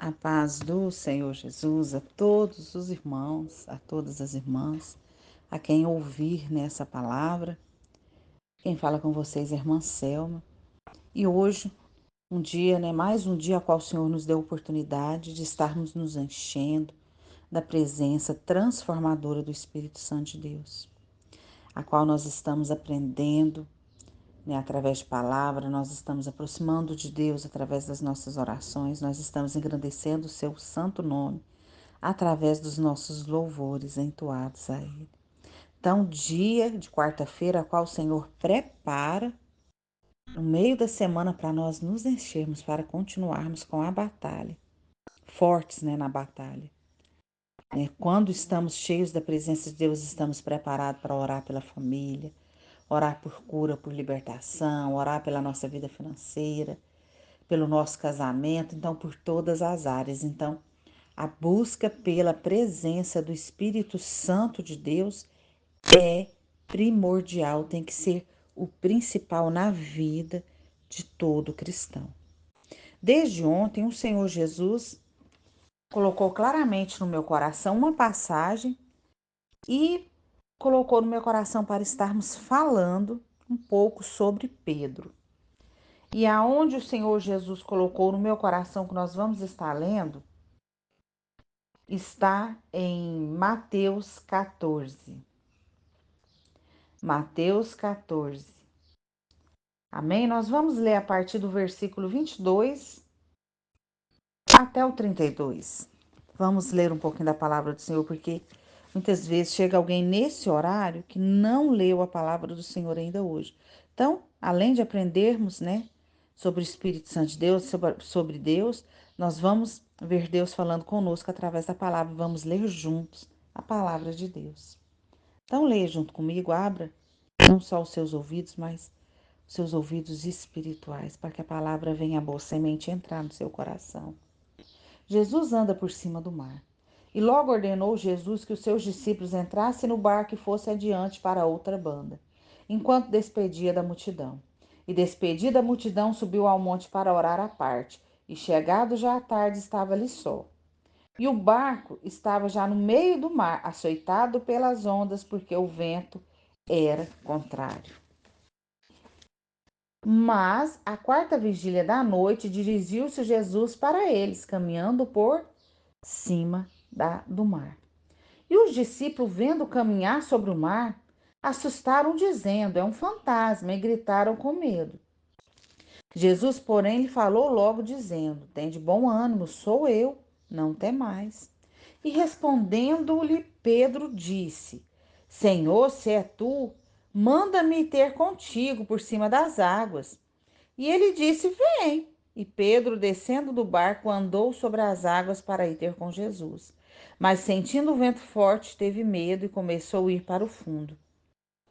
A paz do Senhor Jesus a todos os irmãos, a todas as irmãs, a quem ouvir nessa palavra. Quem fala com vocês é a irmã Selma. E hoje, mais um dia a qual o Senhor nos deu a oportunidade de estarmos nos enchendo da presença transformadora do Espírito Santo de Deus, a qual nós estamos aprendendo, através de palavra, nós estamos aproximando de Deus através das nossas orações, nós estamos engrandecendo o seu santo nome através dos nossos louvores entoados a Ele. Então, dia de quarta-feira, a qual o Senhor prepara no meio da semana para nós nos enchermos, para continuarmos com a batalha, fortes na batalha. Quando estamos cheios da presença de Deus, estamos preparados para orar pela família, orar por cura, por libertação, orar pela nossa vida financeira, pelo nosso casamento, então por todas as áreas. Então, a busca pela presença do Espírito Santo de Deus é primordial, tem que ser o principal na vida de todo cristão. Desde ontem, o Senhor Jesus colocou claramente no meu coração uma passagem e colocou no meu coração para estarmos falando um pouco sobre Pedro. E aonde o Senhor Jesus colocou no meu coração que nós vamos estar lendo, está em Mateus 14. Mateus 14. Amém? Nós vamos ler a partir do versículo 22 até o 32. Vamos ler um pouquinho da palavra do Senhor, porque muitas vezes chega alguém nesse horário que não leu a palavra do Senhor ainda hoje. Então, além de aprendermos, sobre o Espírito Santo de Deus, sobre Deus, nós vamos ver Deus falando conosco através da palavra. Vamos ler juntos a palavra de Deus. Então, leia junto comigo, abra não só os seus ouvidos, mas os seus ouvidos espirituais, para que a palavra venha a boa semente entrar no seu coração. Jesus anda por cima do mar. E logo ordenou Jesus que os seus discípulos entrassem no barco e fossem adiante para outra banda, enquanto despedia da multidão. E despedida a multidão, subiu ao monte para orar à parte, e chegado já à tarde estava ali só. E o barco estava já no meio do mar, açoitado pelas ondas, porque o vento era contrário. Mas, à quarta vigília da noite, dirigiu-se Jesus para eles, caminhando por cima do mar. E os discípulos, vendo caminhar sobre o mar, assustaram, dizendo: é um fantasma, e gritaram com medo. Jesus, porém, lhe falou logo, dizendo: tende bom ânimo, sou eu, não temais. E respondendo-lhe Pedro, disse: Senhor, se é tu, manda-me ter contigo por cima das águas. E ele disse: vem. E Pedro, descendo do barco, andou sobre as águas para ir ter com Jesus. Mas, sentindo o vento forte, teve medo e começou a ir para o fundo.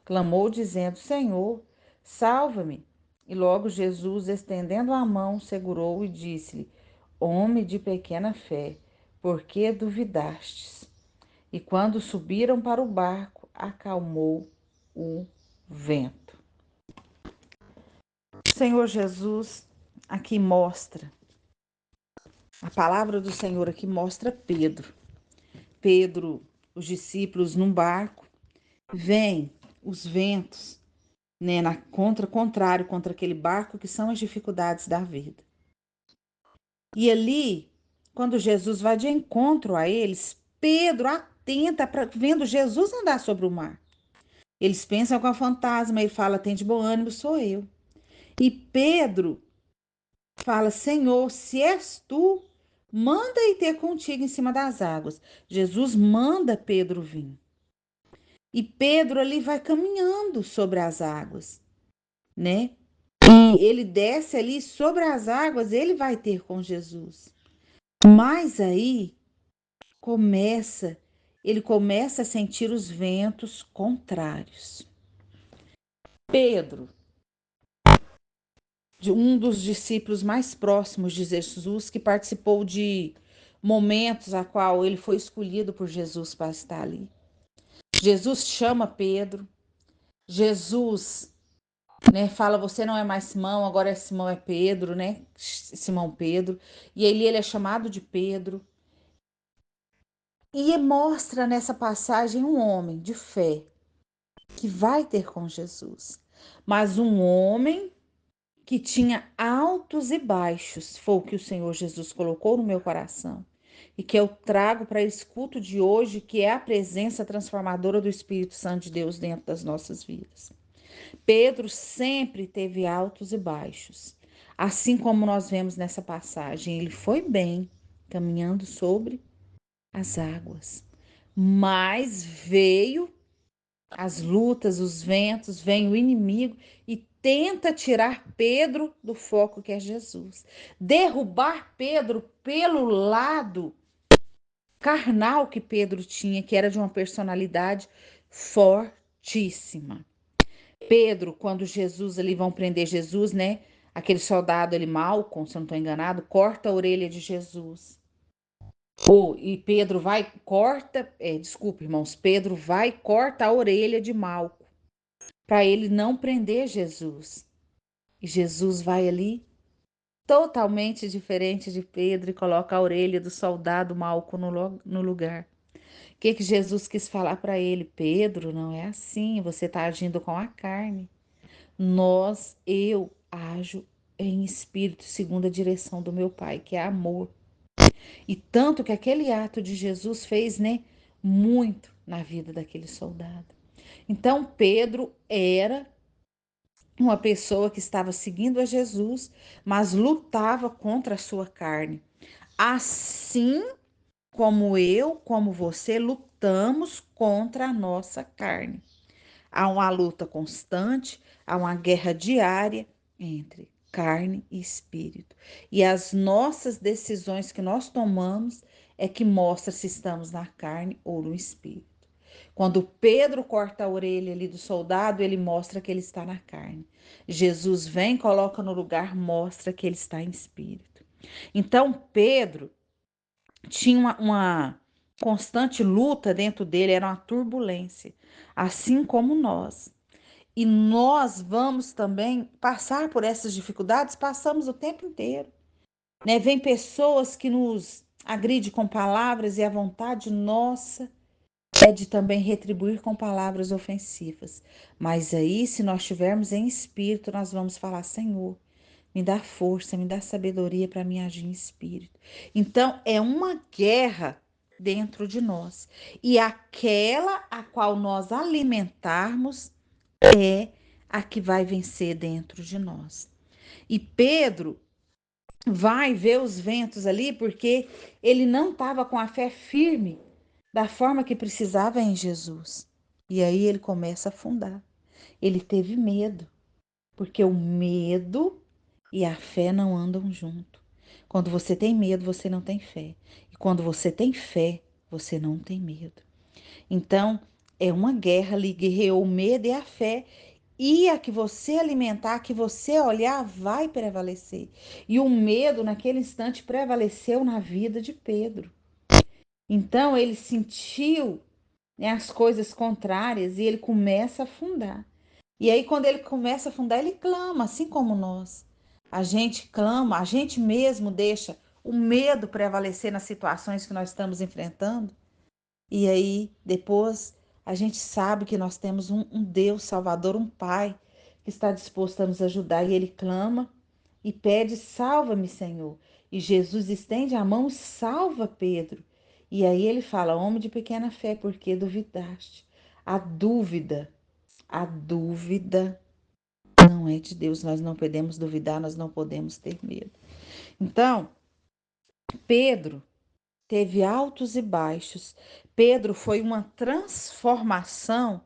Clamou, dizendo: Senhor, salva-me. E logo Jesus, estendendo a mão, segurou-o e disse-lhe: Homem de pequena fé, por que duvidastes? E quando subiram para o barco, acalmou o vento. O Senhor Jesus aqui mostra, a palavra do Senhor aqui mostra Pedro. Pedro, os discípulos num barco, vêm os ventos, contrário contra aquele barco, que são as dificuldades da vida. E ali, quando Jesus vai de encontro a eles, Pedro atenta, vendo Jesus andar sobre o mar. Eles pensam que é um fantasma, ele fala: tem de bom ânimo, sou eu. E Pedro fala: Senhor, se és tu, manda ir ter contigo em cima das águas. Jesus manda Pedro vir. E Pedro ali vai caminhando sobre as águas, né? E ele desce ali sobre as águas, ele vai ter com Jesus. Mas aí ele começa a sentir os ventos contrários. Pedro, um dos discípulos mais próximos de Jesus, que participou de momentos a qual ele foi escolhido por Jesus para estar ali. Jesus chama Pedro. Jesus né? Fala, você não é mais Simão, agora é Simão é Pedro, né? Simão Pedro. E ele é chamado de Pedro. E mostra nessa passagem um homem de fé que vai ter com Jesus, mas um homem que tinha altos e baixos, foi o que o Senhor Jesus colocou no meu coração e que eu trago para esse culto de hoje, que é a presença transformadora do Espírito Santo de Deus dentro das nossas vidas. Pedro sempre teve altos e baixos, assim como nós vemos nessa passagem. Ele foi bem caminhando sobre as águas, mas veio as lutas, os ventos, vem o inimigo e tenta tirar Pedro do foco que é Jesus. Derrubar Pedro pelo lado carnal que Pedro tinha, que era de uma personalidade fortíssima. Pedro, quando Jesus ali vão prender Jesus, né? Aquele soldado ali, Malcolm, se eu não estou enganado, corta a orelha de Jesus. E Pedro vai, corta, desculpa, irmãos, Pedro vai e corta a orelha de Malco para ele não prender Jesus. E Jesus vai ali, totalmente diferente de Pedro, e coloca a orelha do soldado Malco no lugar. O que Jesus quis falar para ele? Pedro, não é assim, você está agindo com a carne. Eu ajo em espírito segundo a direção do meu Pai, que é amor. E tanto que aquele ato de Jesus fez, né, muito na vida daquele soldado. Então, Pedro era uma pessoa que estava seguindo a Jesus, mas lutava contra a sua carne. Assim como eu, como você, lutamos contra a nossa carne. Há uma luta constante, há uma guerra diária entre carne e espírito. E as nossas decisões que nós tomamos é que mostra se estamos na carne ou no espírito. Quando Pedro corta a orelha ali do soldado, ele mostra que ele está na carne. Jesus vem, coloca no lugar, mostra que ele está em espírito. Então, Pedro tinha uma constante luta dentro dele, era uma turbulência, assim como nós. E nós vamos também passar por essas dificuldades, passamos o tempo inteiro, né? Vem pessoas que nos agridem com palavras e a vontade nossa é de também retribuir com palavras ofensivas. Mas aí, se nós estivermos em espírito, nós vamos falar: Senhor, me dá força, me dá sabedoria para me agir em espírito. Então, é uma guerra dentro de nós. E aquela a qual nós alimentarmos é a que vai vencer dentro de nós. E Pedro vai ver os ventos ali porque ele não estava com a fé firme da forma que precisava em Jesus. E aí ele começa a afundar. Ele teve medo, porque o medo e a fé não andam junto. Quando você tem medo, você não tem fé. E quando você tem fé, você não tem medo. Então, é uma guerra ali, guerreou o medo e a fé. E a que você alimentar, a que você olhar, vai prevalecer. E o medo, naquele instante, prevaleceu na vida de Pedro. Então, ele sentiu, né, as coisas contrárias e ele começa a afundar. E aí, quando ele começa a afundar, ele clama, assim como nós. A gente clama, a gente mesmo deixa o medo prevalecer nas situações que nós estamos enfrentando. E aí, depois, a gente sabe que nós temos um Deus Salvador, um Pai, que está disposto a nos ajudar. E ele clama e pede: salva-me, Senhor. E Jesus estende a mão e salva Pedro. E aí ele fala: homem de pequena fé, por que duvidaste? A dúvida não é de Deus. Nós não podemos duvidar, nós não podemos ter medo. Então, Pedro teve altos e baixos. Pedro foi uma transformação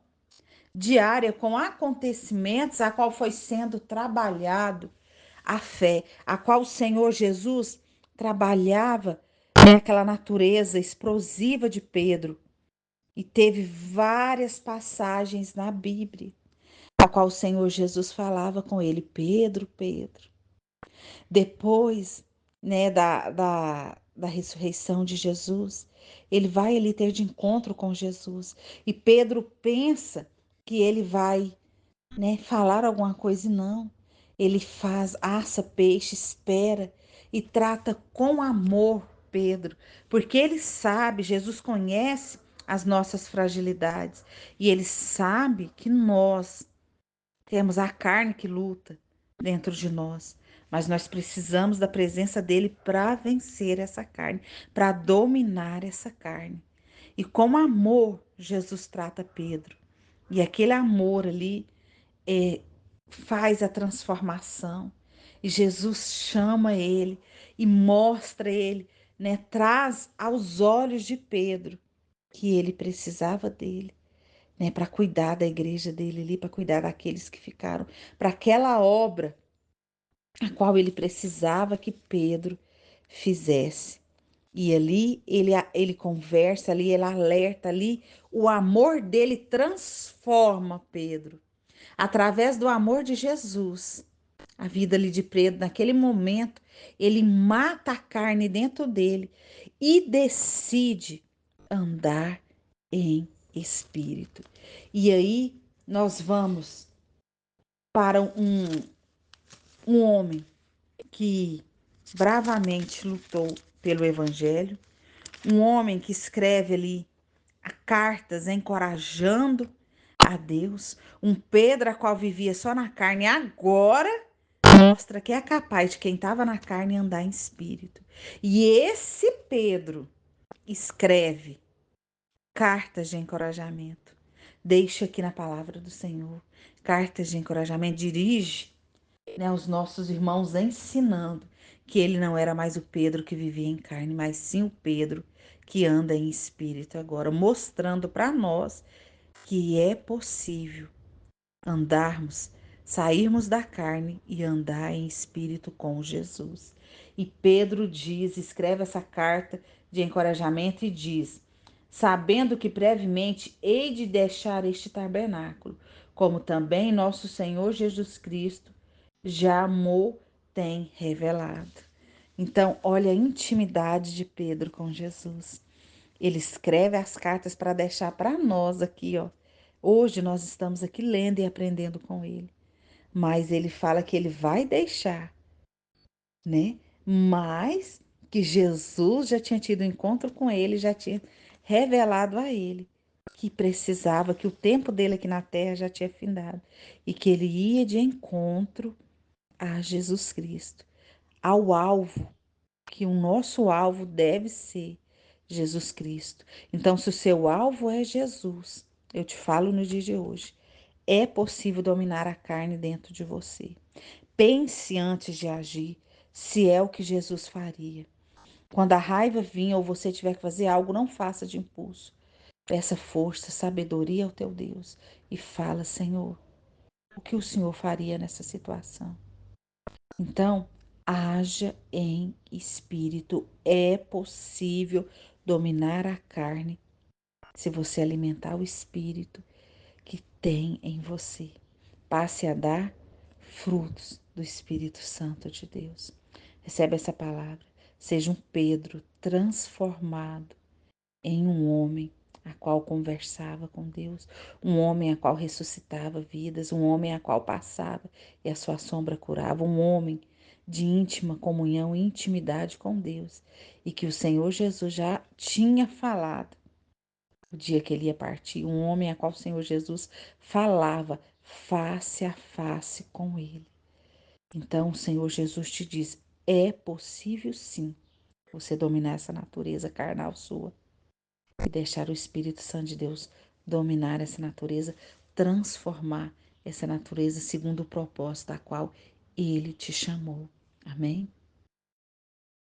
diária com acontecimentos a qual foi sendo trabalhado a fé, a qual o Senhor Jesus trabalhava naquela natureza explosiva de Pedro. E teve várias passagens na Bíblia, a qual o Senhor Jesus falava com ele: Pedro, Pedro. Depois, né, da ressurreição de Jesus, ele vai ali ter de encontro com Jesus. E Pedro pensa que ele vai né, falar alguma coisa e não. Ele faz, assa peixe, espera e trata com amor Pedro, porque ele sabe, Jesus conhece as nossas fragilidades e ele sabe que nós temos a carne que luta dentro de nós, mas nós precisamos da presença dele para vencer essa carne, para dominar essa carne. E com amor, Jesus trata Pedro. E aquele amor ali é, faz a transformação. E Jesus chama ele e mostra ele, né? Traz aos olhos de Pedro que ele precisava dele, né? Para cuidar da igreja dele ali, para cuidar daqueles que ficaram, para aquela obra a qual ele precisava que Pedro fizesse. E ali ele conversa, ali ele alerta, ali o amor dele transforma Pedro. Através do amor de Jesus, a vida ali de Pedro, naquele momento, ele mata a carne dentro dele e decide andar em espírito. E aí nós vamos para um homem que bravamente lutou pelo evangelho, um homem que escreve ali cartas encorajando a Deus, um Pedro a qual vivia só na carne, agora mostra que é capaz de quem estava na carne andar em espírito. E esse Pedro escreve cartas de encorajamento. Deixa aqui na palavra do Senhor cartas de encorajamento, dirige, né, os nossos irmãos ensinando que ele não era mais o Pedro que vivia em carne, mas sim o Pedro que anda em espírito agora, mostrando para nós que é possível andarmos, sairmos da carne e andar em espírito com Jesus. E Pedro diz, escreve essa carta de encorajamento e diz: sabendo que brevemente hei de deixar este tabernáculo, como também nosso Senhor Jesus Cristo já mo tem revelado. Então, olha a intimidade de Pedro com Jesus. Ele escreve as cartas para deixar para nós aqui, ó. Hoje nós estamos aqui lendo e aprendendo com ele. Mas ele fala que ele vai deixar, né? Mas que Jesus já tinha tido um encontro com ele, já tinha revelado a ele que precisava, que o tempo dele aqui na terra já tinha findado e que ele ia de encontro a Jesus Cristo, ao alvo, que o nosso alvo deve ser Jesus Cristo. Então, se o seu alvo é Jesus, eu te falo no dia de hoje, é possível dominar a carne dentro de você. Pense antes de agir, se é o que Jesus faria. Quando a raiva vinha ou você tiver que fazer algo, não faça de impulso. Peça força, sabedoria ao teu Deus e fala, Senhor, o que o Senhor faria nessa situação? Então, haja em espírito. É possível dominar a carne se você alimentar o espírito que tem em você. Passe a dar frutos do Espírito Santo de Deus. Recebe essa palavra. Seja um Pedro transformado em um homem a qual conversava com Deus, um homem a qual ressuscitava vidas, um homem a qual passava e a sua sombra curava, um homem de íntima comunhão e intimidade com Deus, e que o Senhor Jesus já tinha falado o dia que ele ia partir, um homem a qual o Senhor Jesus falava face a face com ele. Então o Senhor Jesus te diz: é possível sim você dominar essa natureza carnal sua e deixar o Espírito Santo de Deus dominar essa natureza, transformar essa natureza segundo o propósito a qual ele te chamou. Amém?